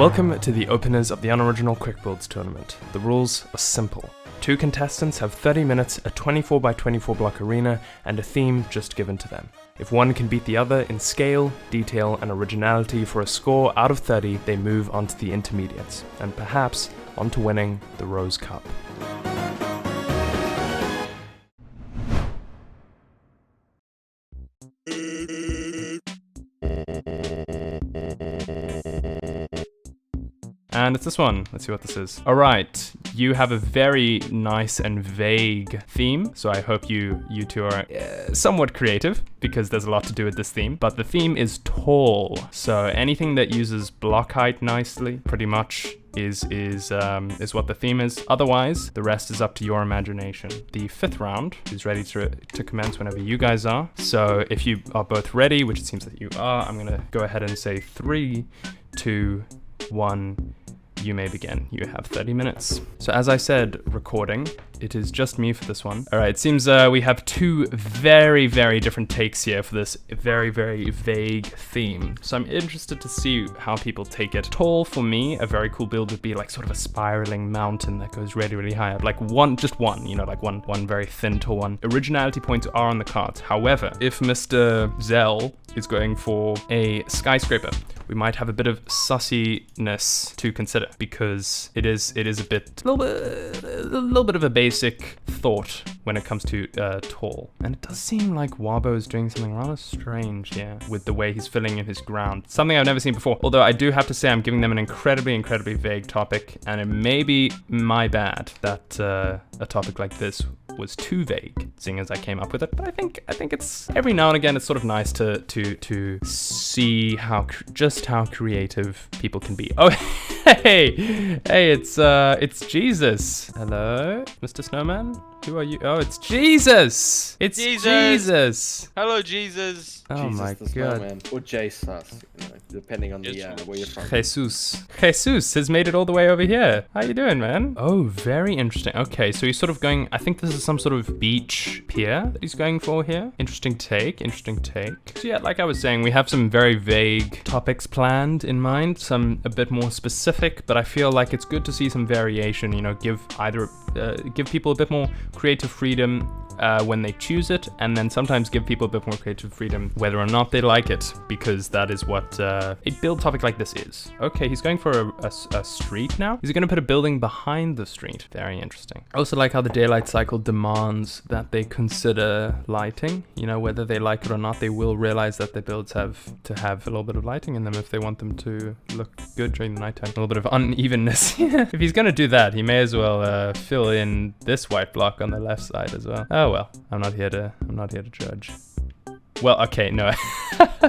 Welcome to the openers of the Unoriginal Quickbuilds tournament. The rules are simple. 2 contestants have 30 minutes, a 24x24 block arena, and a theme just given to them. If one can beat the other in scale, detail, and originality for a score out of 30, they move on to the intermediates, and perhaps onto winning the Rose Cup. And it's this one. Let's see what this is. All right, you have a very nice and vague theme, so I hope you two are somewhat creative, because there's a lot to do with this theme. But the theme is tall, so anything that uses block height nicely, pretty much, is what the theme is. Otherwise, the rest is up to your imagination. The 5th round is ready to commence whenever you guys are. So if you are both ready, which it seems that you are, I'm gonna go ahead and say 3, 2, 1, you may begin. You have 30 minutes. So as I said, recording, it is just me for this one. All right, it seems we have 2 very, very different takes here for this very, very vague theme. So I'm interested to see how people take it. Tall, for me, a very cool build would be like sort of a spiraling mountain that goes really, really high up. Like just one, you know, like one very thin tall one. Originality points are on the cards. However, if Mr. Zell is going for a skyscraper, we might have a bit of sussiness to consider, because it is a little bit of a basic thought when it comes to tall. And it does seem like Waarbo is doing something rather strange here with the way he's filling in his ground. Something I've never seen before. Although I do have to say I'm giving them an incredibly, incredibly vague topic, and it may be my bad that a topic like this was too vague, seeing as I came up with it. But I think it's every now and again it's sort of nice to see just how creative people can be. Oh, hey, it's Jesus. Hello, Mr. Snowman. Who are you? Oh, it's Jesus! It's Jesus! Hello, Jesus! Oh Jesus my the God. Snowman. Or Jesus, you know, depending on the where you're from. Jesus has made it all the way over here. How you doing, man? Oh, very interesting. Okay, so he's sort of going, I think this is some sort of beach pier that he's going for here. Interesting take. So yeah, like I was saying, we have some very vague topics planned in mind, some a bit more specific, but I feel like it's good to see some variation, you know, give people a bit more creative freedom when they choose it, and then sometimes give people a bit more creative freedom whether or not they like it, because that is what a build topic like this is. Okay, he's going for a street now. He's going to put a building behind the street. Very interesting. I also like how the daylight cycle demands that they consider lighting. You know, whether they like it or not, they will realize that their builds have to have a little bit of lighting in them if they want them to look good during the nighttime. A little bit of unevenness. If he's going to do that, he may as well fill in this white block on the left side as well. Oh well, I'm not here to judge. Well, okay, no.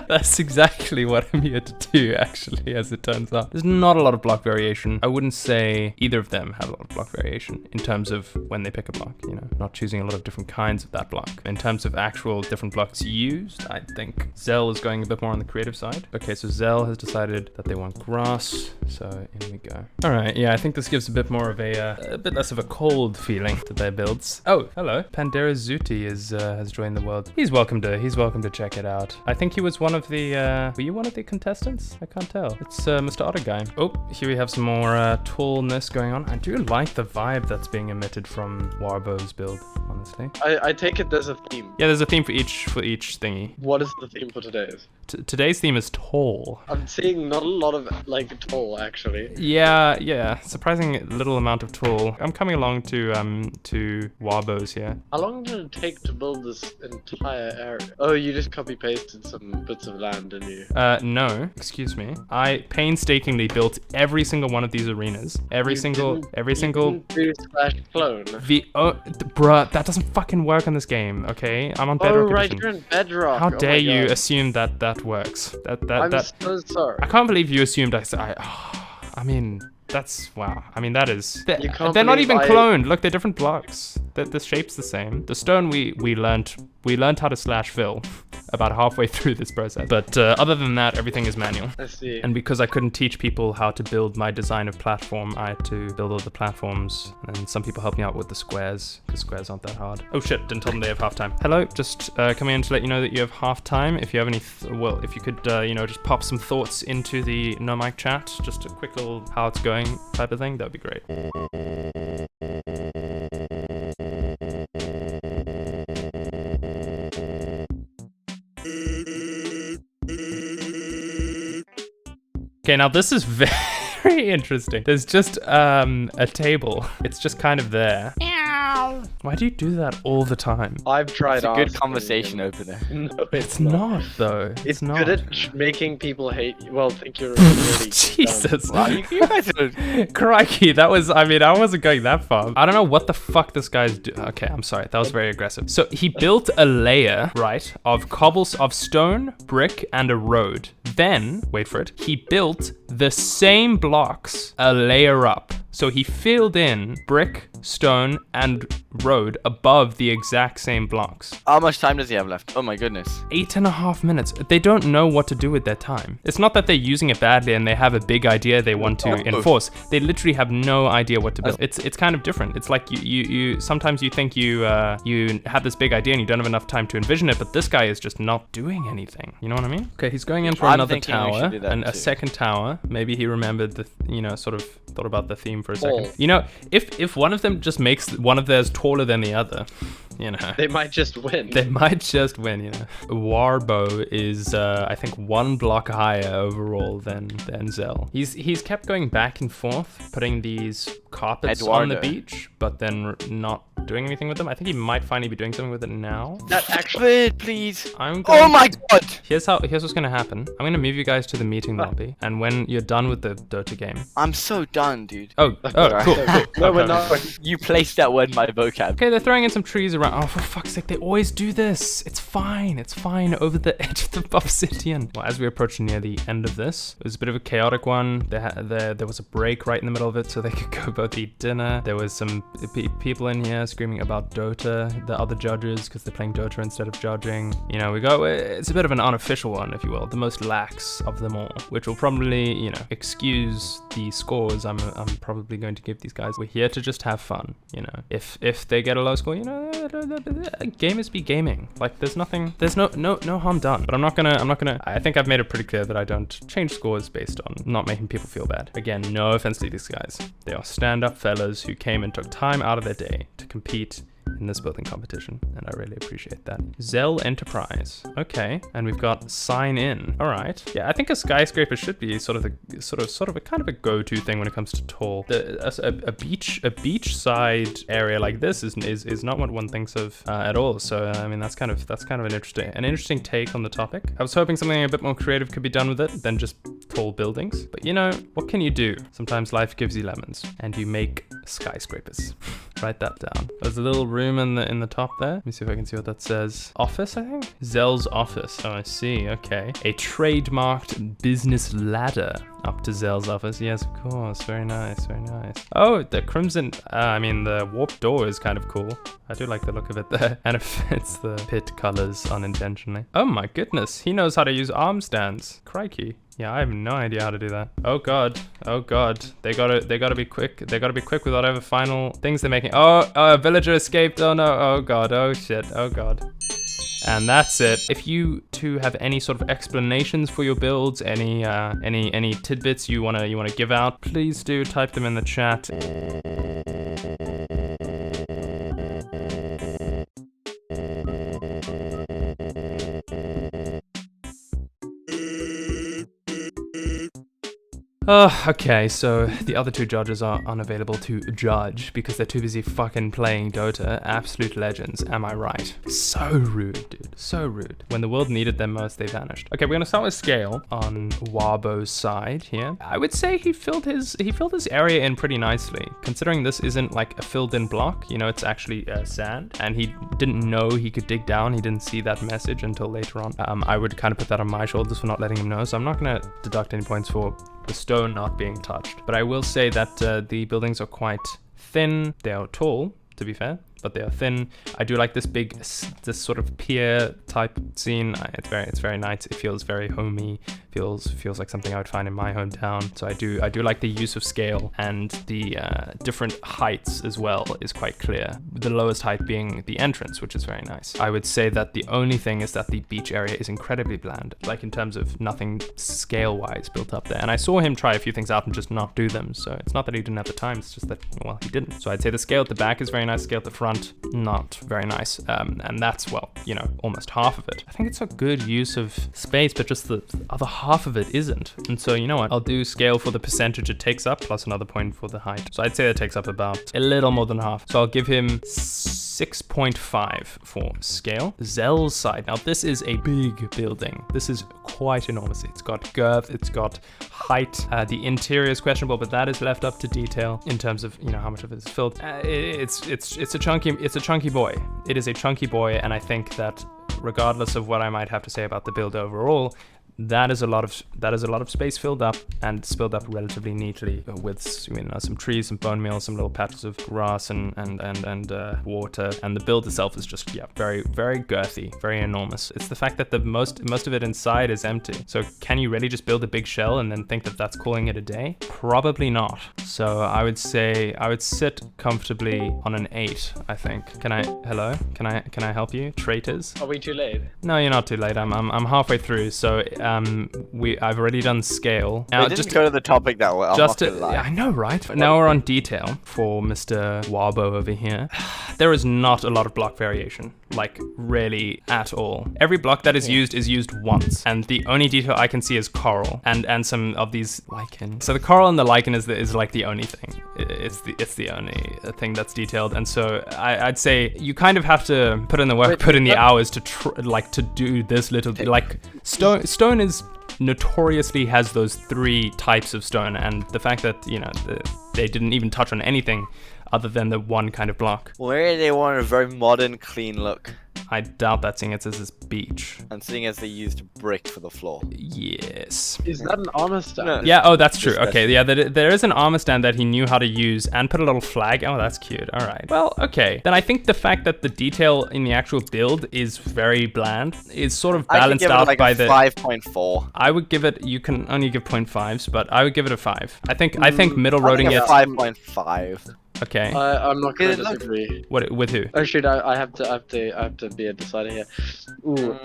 That's exactly what I'm here to do, actually, as it turns out. There's not a lot of block variation. I wouldn't say either of them have a lot of block variation in terms of when they pick a block, you know, not choosing a lot of different kinds of that block. In terms of actual different blocks used, I think Zell is going a bit more on the creative side. Okay, so Zell has decided that they want grass, so in we go. All right, yeah, I think this gives a bit more of a bit less of a cold feeling to their builds. Oh, hello. Pandera Zuti has joined the world. He's welcome to check it out. I think he was one of the, were you one of the contestants? I can't tell. It's Mr. Otter Guy. Oh, here we have some more tallness going on. I do like the vibe that's being emitted from Waarbo's build, honestly. I take it there's a theme. Yeah, there's a theme for each thingy. What is the theme for today's? Today's theme is tall. I'm seeing not a lot of, like, tall, actually. Yeah, surprising little amount of tall. I'm coming along to Waarbo's here. How long did it take to build this entire area? Oh, you just copy-pasted some bits of land, didn't you? No, excuse me. I painstakingly built every single one of these arenas. Every single. Do slash clone. Bruh, that doesn't fucking work on this game, okay? I'm on Bedrock Oh, right, Edition. you're in Bedrock. How Oh dare my you God. assume that works? I'm so sorry. I can't believe you assumed I mean, that's, wow. I mean, that is... They're not believe even cloned. Look, they're different blocks. The shape's the same. The stone we learned how to slash fill about halfway through this process. But other than that, everything is manual. I see. And because I couldn't teach people how to build my design of platform, I had to build all the platforms. And some people helped me out with the squares, because squares aren't that hard. Oh shit, didn't tell them they have half time. Hello, just coming in to let you know that you have half time. If you have any, well, if you could, you know, just pop some thoughts into the no mic chat, just a quick little how it's going type of thing, that would be great. Okay, now this is very interesting. There's just a table. It's just kind of there. Why do you do that all the time? I've tried. It's a good conversation opener. No, It's not though. It's not. good at making people hate you. Well, think you're really Jesus. Wow, you guys are... Crikey, that was, I mean, I wasn't going that far. I don't know what the fuck this guy's doing. Okay, I'm sorry, that was very aggressive. So he built a layer, right, of of stone, brick, and a road. Then, wait for it, he built the same blocks a layer up. So he filled in brick, stone, and road above the exact same blocks. How much time does he have left? Oh my goodness. 8.5 minutes. They don't know what to do with their time. It's not that they're using it badly and they have a big idea they want to enforce. They literally have no idea what to build. It's kind of different. It's like you sometimes you think you have this big idea and you don't have enough time to envision it, but this guy is just not doing anything. You know what I mean? Okay, he's going in for another tower and a second tower. Maybe he remembered the, you know, sort of thought about the theme for a second. You know, if one of them just makes one of theirs taller than the other, you know, they might just win. They might just win, you know. Waarbo is, I think, 1 block higher overall than Zell. He's kept going back and forth, putting these carpets on the beach, but then not doing anything with them. I think he might finally be doing something with it now. That actually, please. Oh my god! Here's what's gonna happen. I'm gonna move you guys to the meeting lobby, and when you're done with the Dota game, I'm so done, dude. Oh, cool. No, we're not. You placed that word in my vocab. Okay, they're throwing in some trees around. Oh, for fuck's sake, they always do this. It's fine. It's fine over the edge of the obsidian. Well, as we approach near the end of this, it was a bit of a chaotic one. There was a break right in the middle of it so they could go both eat dinner. There was some people in here screaming about Dota, the other judges, because they're playing Dota instead of judging. You know, it's a bit of an unofficial one, if you will, the most lax of them all, which will probably, you know, excuse the scores I'm probably going to give these guys. We're here to just have fun, you know. If they get a low score, you know, gamers be gaming. Like, there's no harm done. But I'm not gonna, I think I've made it pretty clear that I don't change scores based on not making people feel bad. Again, no offense to these guys. They are stand-up fellas who came and took time out of their day to compete in this building competition, and I really appreciate that. Zell Enterprise. Okay, and we've got sign in. All right. Yeah, I think a skyscraper should be sort of a kind of a go-to thing when it comes to tall. A beach side area like this is not what one thinks of at all. So I mean, that's kind of an interesting take on the topic. I was hoping something a bit more creative could be done with it than just tall buildings. But you know, what can you do? Sometimes life gives you lemons, and you make skyscrapers. Write that down. There's a little room in the top there. Let me see if I can see what that says. Office, I think? Zell's office. Oh, I see. Okay. A trademarked business ladder up to Zell's office. Yes, of course. Very nice. Very nice. Oh, the crimson, I mean, the warped door is kind of cool. I do like the look of it there. And it fits the pit colors unintentionally. Oh my goodness. He knows how to use arm stands. Crikey. Yeah, I have no idea how to do that. Oh god. Oh god. They gotta be quick. They gotta be quick with whatever final things they're making. Oh, a villager escaped. Oh no. Oh god. Oh shit. Oh god. And that's it. If you two have any sort of explanations for your builds, any tidbits you wanna give out, please do type them in the chat. Okay, so the other two judges are unavailable to judge because they're too busy fucking playing Dota. Absolute legends, am I right? So rude, dude. So rude. When the world needed them most, they vanished. Okay, we're gonna start with scale on Waarbo's side here. I would say he filled his area in pretty nicely, considering this isn't like a filled-in block. You know, it's actually sand, and he didn't know he could dig down. He didn't see that message until later on. I would kind of put that on my shoulders for not letting him know, so I'm not gonna deduct any points for the stone not being touched. But I will say that the buildings are quite thin. They are tall, to be fair. but they are thin. I do like this this sort of pier type scene. It's very nice. It feels very homey. Feels like something I would find in my hometown. So I do like the use of scale, and the different heights as well is quite clear. The lowest height being the entrance, which is very nice. I would say that the only thing is that the beach area is incredibly bland, like in terms of nothing scale-wise built up there. And I saw him try a few things out and just not do them. So it's not that he didn't have the time, it's just that, well, he didn't. So I'd say the scale at the back is very nice, scale at the front, not very nice. And that's, well, you know, almost half of it. I think it's a good use of space, but just the other half of it isn't. And so, you know what, I'll do scale for the percentage it takes up, plus another point for the height. So I'd say that takes up about a little more than half. So I'll give him 6.5 for scale. Zell's side. Now this is a big building. This is quite enormous. It's got girth, it's got height. The interior is questionable, but that is left up to detail in terms of, you know, how much of it is filled. It's a chunky boy. It is a chunky boy, and I think that regardless of what I might have to say about the build overall, that is a lot of space filled up and spilled up relatively neatly with, you know, some trees, some bone meal, some little patches of grass and water. And the build itself is just, yeah, very, very girthy, very enormous. It's the fact that the most of it inside is empty. So can you really just build a big shell and then think that that's calling it a day? Probably not. So I would say I would sit comfortably on an 8, I think. Hello? Can I help you? Traitors? Are we too late? No, you're not too late. I'm halfway through. So I've already done scale. Now, just go to the topic that way. I know, right? Now we're on detail for Mr. Waarbo over here. There is not a lot of block variation, like really at all. Every block that is used once, and the only detail I can see is coral and some of these lichen. So the coral and the lichen is like the only thing. It's the only thing that's detailed, and so I'd say you kind of have to put in the work, put in the hours to do this little, like stone is notoriously has those 3 types of stone, and the fact that, you know, they didn't even touch on anything other than the one kind of block. Where they want a very modern, clean look. I doubt that, seeing as this is beach. And seeing as they used brick for the floor. Yes. Is that an armor stand? No. Yeah, oh, that's true. Okay, yeah, there is an armor stand that he knew how to use and put a little flag. Oh, that's cute. All right. Well, okay. Then I think the fact that the detail in the actual build is very bland is sort of balanced out by the 5.4. I would give it, you can only give 0.5s, but I would give it a 5. I think middle roading it 5.5. Okay. I'm not gonna disagree. What, with who? Oh shoot! I have to be a decider here. Ooh.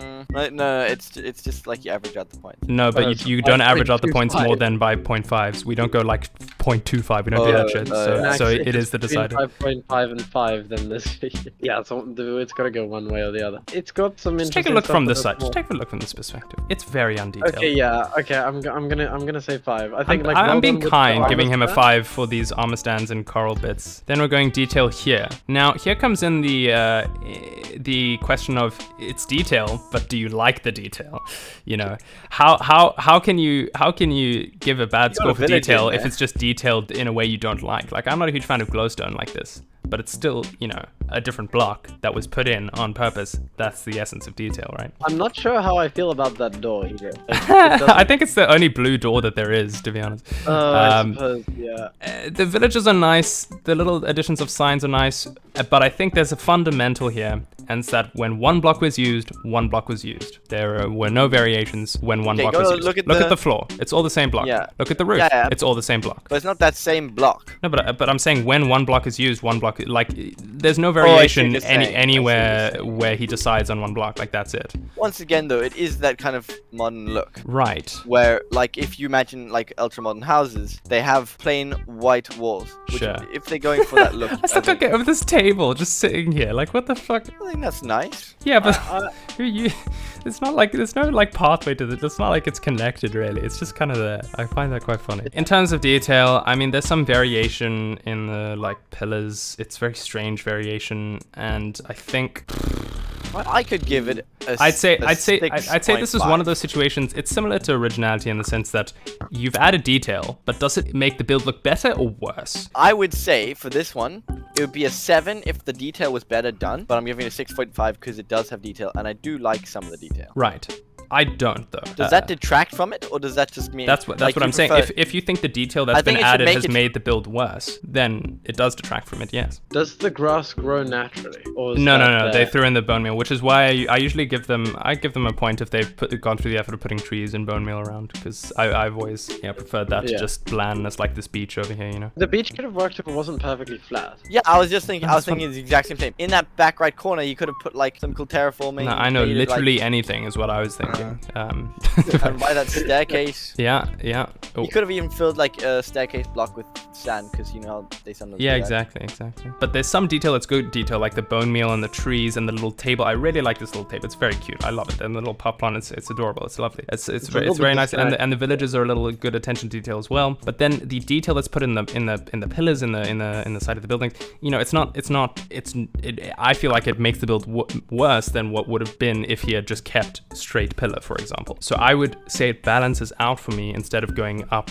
No, it's just like you average out the points. No, but you don't average out the points more than by 0.5s. We don't go like 0.25. We don't do that shit. So it is the decider. 5.5 and 5, then this. Yeah, so it's gotta go one way or the other. It's got some. Just take a look from this side. Just take a look from this perspective. It's very undetailed. Okay, yeah. Okay, I'm gonna say 5. I think I'm being kind, giving him a 5 for these armor stands and coral bits. Then we're going detail here. Now here comes in the question of it's detail, but do you like the detail? You know, how can you give a bad score for detail if it's just detailed in a way you don't like? Like, I'm not a huge fan of glowstone like this, but it's still, you know, a different block that was put in on purpose. That's the essence of detail, right? I'm not sure how I feel about that door either. I think it's the only blue door that there is, to be honest. I suppose, yeah. The villages are nice, the little additions of signs are nice, but I think there's a fundamental here, and it's that when one block was used, one block was used. There were no variations when one block was used. Look at the floor. It's all the same block. Yeah. Look at the roof. Yeah. It's all the same block. But it's not that same block. No, but I'm saying when one block is used, one block, like, there's no variation anywhere where he decides on one block. Like, that's it. Once again, though, it is that kind of modern look. Right. Where, like, if you imagine, like, ultra-modern houses, they have plain white walls. Which, sure. If they're going for that look... I still don't get over this table just sitting here. Like, what the fuck? I think that's nice. Yeah, but it's not like, there's no, like, pathway to it. It's not like it's connected, really. It's just kind of there. I find that quite funny. In terms of detail, I mean, there's some variation in the, like, pillars. It's very strange variation, and I think... I could give it a I'd say this is one of those situations. It's similar to originality in the sense that you've added detail, but does it make the build look better or worse? I would say for this one, it would be a 7 if the detail was better done, but I'm giving it a 6.5 because it does have detail, and I do like some of the detail. Right. I don't though. Does that detract from it, or does that just mean That's what like, I'm you saying. prefer- If you think the detail I that's think been it should added make has it- made the build worse, then it does detract from it. Yes. Does the grass grow naturally, or is No, that no, no. They there? threw in the bone meal, which is why I usually give them a point if they've gone through the effort of putting trees and bone meal around, because I've always preferred that to Yeah. just blandness like this beach over here, you know. The beach could have worked if it wasn't perfectly flat. Yeah, I was just thinking. I was That's thinking the exact same thing. In that back right corner, you could have put like some cool terraforming. No, I know made it, like- literally anything is what I was thinking. and by that staircase. Yeah, yeah. Oh. You could have even filled like a staircase block with sand, because you know how they sometimes Yeah, do that. exactly. But there's some detail that's good detail, like the bone meal and the trees and the little table. I really like this little table. It's very cute. I love it. And the little pop plant, it's adorable. It's lovely. It's very nice. And the villages are a little good attention to detail as well. But then the detail that's put in the pillars in the side of the buildings, you know, I feel like it makes the build worse than what would have been if he had just kept straight pillar, for example. So I would say it balances out for me instead of going up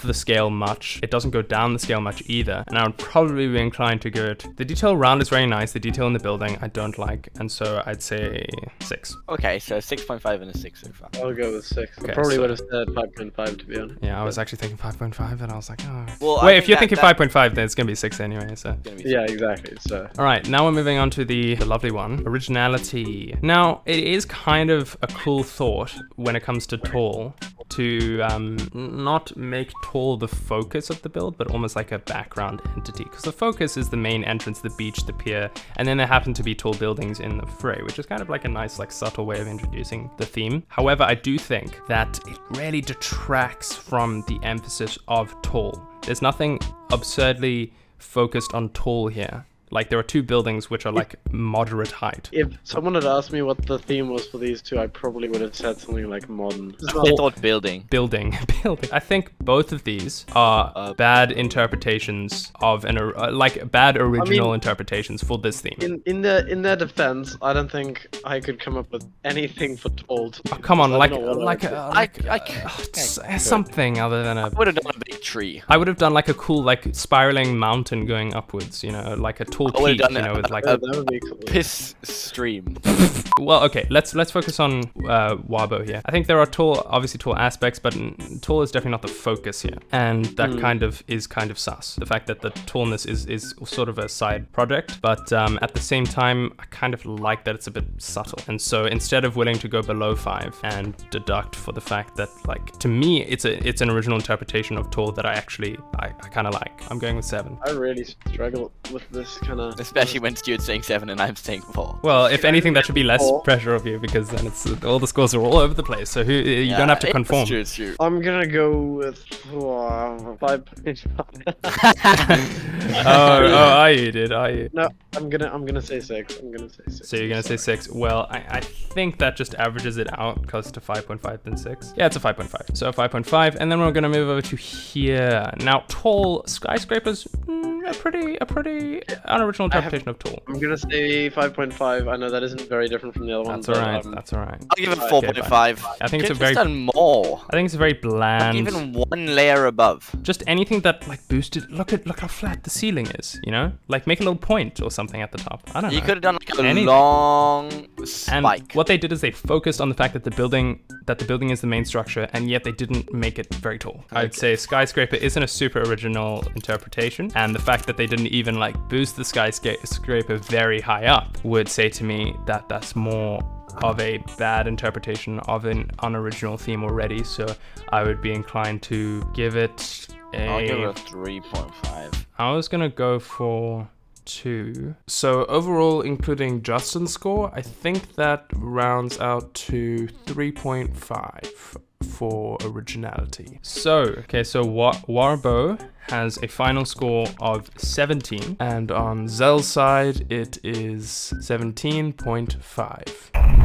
the scale much. It doesn't go down the scale much either. And I would probably be inclined to go it. The detail around is very nice. The detail in the building I don't like, and so I'd say 6. Okay, so 6.5 and a 6 so far. I'll go with 6. Okay, I probably so- would have said 5.5 to be honest. Yeah, I was actually thinking 5.5, and I was like, oh. Well, I Wait, think if you're that- thinking that- 5.5, then it's gonna be 6 anyway. So. It's gonna be Yeah, exactly. So All right, now we're moving on to the lovely one, originality. Now, it is kind of a cool thought when it comes to tall to not make tall the focus of the build, but almost like a background entity. Because the focus is the main entrance, the beach, the pier, and then there happen to be tall buildings in the fray, which is kind of like a nice, like subtle way of introducing the theme. However, I do think that it really detracts from the emphasis of tall. There's nothing absurdly focused on tall here. Like, there are 2 buildings which are like moderate height. if someone had asked me what the theme was for these 2, I probably would have said something like modern. I thought building. Building. I think both of these are bad interpretations of bad original interpretations for this theme. In their defense, I don't think I could come up with anything for tall. Oh, come on, I don't know what I could- something other than a. Would have done a big tree. I would have done like a cool, like spiraling mountain going upwards, you know, like a tall I would've peak, done you know, with like. that would be cool. Piss stream. Well, okay, let's focus on Waarbo here. I think there are obviously tall aspects, but tall is definitely not the focus here, and that kind of sus. The fact that the tallness is sort of a side project, but at the same time, I kind of like that it's a bit subtle. And so instead of willing to go below 5 and deduct for the fact that, like, to me, it's an original interpretation of tall that I kind of like. I'm going with 7. I really struggle with this kind of. Especially when Stuart's saying 7 and I'm saying 4. Well, if anything, that should be less 4. pressure of you, because then it's all the scores are all over the place. So you don't have to conform. Stuart. I'm gonna go with 5.5. oh, are you, dude? Are you? No, I'm gonna say 6. I'm gonna say 6. So you're gonna say 6. Well, I think that just averages it out, closer to 5.5 than 6. Yeah, it's a 5.5. So 5.5, and then we're gonna move over to here. Now, tall skyscrapers, a pretty unoriginal interpretation of tall. I'm gonna say 5.5. I know that isn't very different from the other one. That's alright. That's alright. I'll give it Okay, 4.5. I think it's a Could've very. just done more. I think it's a very bland. Even one layer above. Just anything that like boosted. Look how flat the ceiling is. You know, like make a little point or something at the top. I don't know. You could have done like a Anything. long And spike. what they did is they focused on the fact that the building is the main structure, and yet they didn't make it very tall. I'd say skyscraper isn't a super original interpretation, and the fact that they didn't even like boost the skyscraper very high up would say to me that that's more of a bad interpretation of an unoriginal theme already. So I would be inclined to give it I'll give it a. a 3.5. I was gonna go for 2. So overall, including Justin's score, I think that rounds out to 3.5 for originality. So Waarbo has a final score of 17, and on Zell's side, it is 17.5.